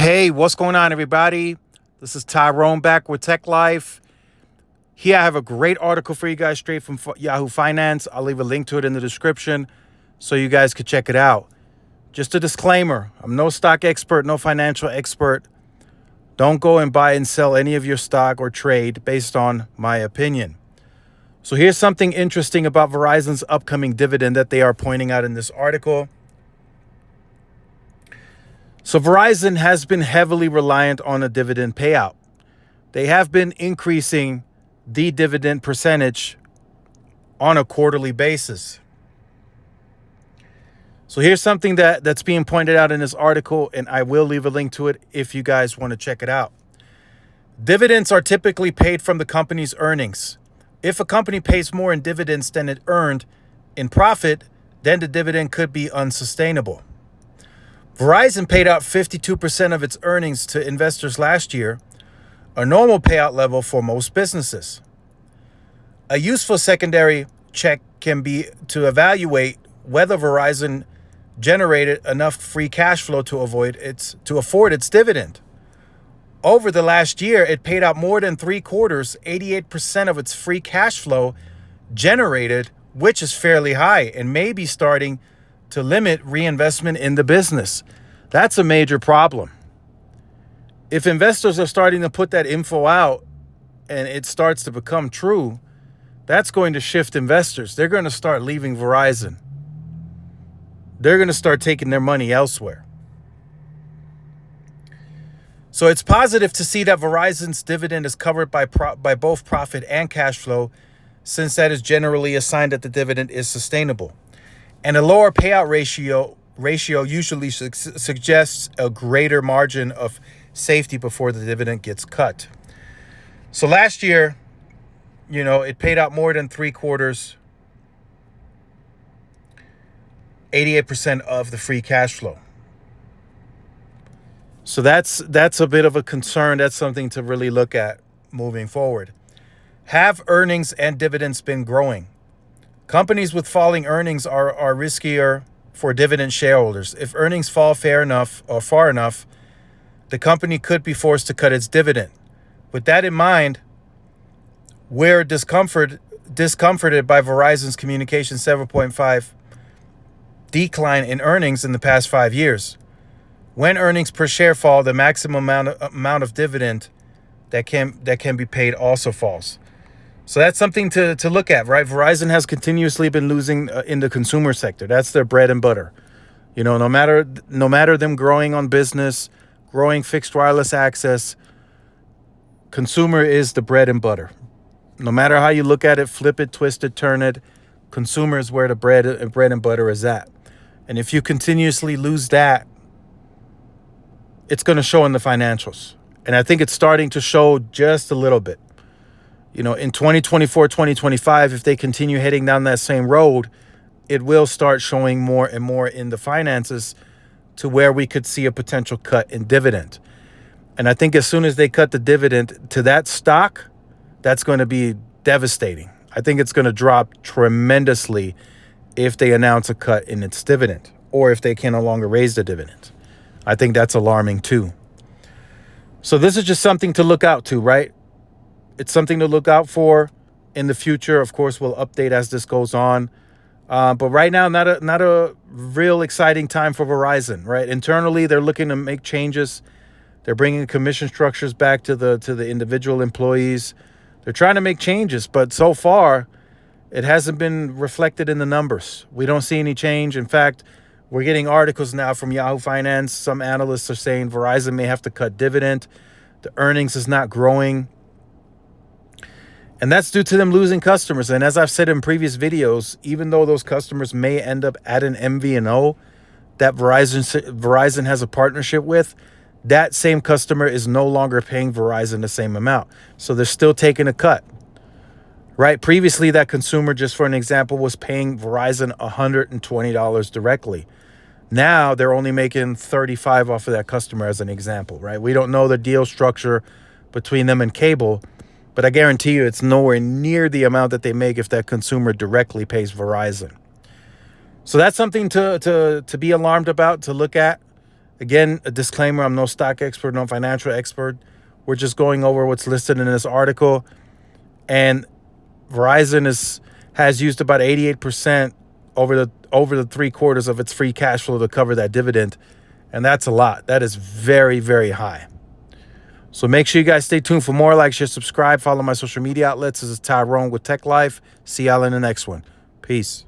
Hey, what's going on, everybody? This is Tyrone back with Tech Life. Here I have a great article for you guys straight from Yahoo Finance. I'll leave a link to it in the description so you guys could check it out. Just a disclaimer, I'm no stock expert, no financial expert. Don't go and buy and sell any of your stock or trade based on my opinion. So here's something interesting about Verizon's upcoming dividend that they are pointing out in this article. So Verizon has been heavily reliant on a dividend payout. They have been increasing the dividend percentage on a quarterly basis. So here's something that's being pointed out in this article, and I will leave a link to it if you guys want to check it out. Dividends are typically paid from the company's earnings. If a company pays more in dividends than it earned in profit, then the dividend could be unsustainable. Verizon paid out 52% of its earnings to investors last year, a normal payout level for most businesses. A useful secondary check can be to evaluate whether Verizon generated enough free cash flow to afford its dividend. Over the last year, it paid out more than 3/4, 88% of its free cash flow generated, which is fairly high and may be starting to limit reinvestment in the business. That's a major problem. If investors are starting to put that info out and it starts to become true, that's going to shift investors. They're going to start leaving Verizon. They're going to start taking their money elsewhere. So it's positive to see that Verizon's dividend is covered by both profit and cash flow, since that is generally a sign that the dividend is sustainable. And a lower payout ratio usually suggests a greater margin of safety before the dividend gets cut. So last year, it paid out more than 3/4, 88% of the free cash flow. So that's a bit of a concern. That's something to really look at moving forward. Have earnings and dividends been growing? Companies with falling earnings are riskier for dividend shareholders. If earnings fall far enough, the company could be forced to cut its dividend. With that in mind, we're discomforted by Verizon's communication 7.5 decline in earnings in the past 5 years. When earnings per share fall, the maximum amount of dividend that can be paid also falls. So that's something to look at, right? Verizon has continuously been losing in the consumer sector. That's their bread and butter. No matter them growing on business, growing fixed wireless access, consumer is the bread and butter. No matter how you look at it, flip it, twist it, turn it, consumer is where the bread and butter is at. And if you continuously lose that, it's going to show in the financials. And I think it's starting to show just a little bit. In 2024, 2025, if they continue heading down that same road, it will start showing more and more in the finances to where we could see a potential cut in dividend. And I think as soon as they cut the dividend to that stock, that's going to be devastating. I think it's going to drop tremendously if they announce a cut in its dividend or if they can no longer raise the dividend. I think that's alarming too. So this is just something to look out to, right? It's something to look out for in the future. Of course, we'll update as this goes on. But right now, not a real exciting time for Verizon, right? Internally, they're looking to make changes. They're bringing commission structures back to the individual employees. They're trying to make changes, but so far, it hasn't been reflected in the numbers. We don't see any change. In fact, we're getting articles now from Yahoo Finance. Some analysts are saying Verizon may have to cut dividend. The earnings is not growing. And that's due to them losing customers. And as I've said in previous videos, even though those customers may end up at an MVNO that Verizon has a partnership with, that same customer is no longer paying Verizon the same amount. So they're still taking a cut, right? Previously, that consumer, just for an example, was paying Verizon $120 directly. Now they're only making $35 off of that customer as an example, right? We don't know the deal structure between them and cable, but I guarantee you it's nowhere near the amount that they make if that consumer directly pays Verizon. So that's something to be alarmed about, to look at. Again, a disclaimer, I'm no stock expert, no financial expert. We're just going over what's listed in this article. And Verizon has used about 88% over the 3/4 of its free cash flow to cover that dividend. And that's a lot. That is very, very high. So make sure you guys stay tuned for more. Like, share, subscribe, follow my social media outlets. This is Tyrone with Tech Life. See y'all in the next one. Peace.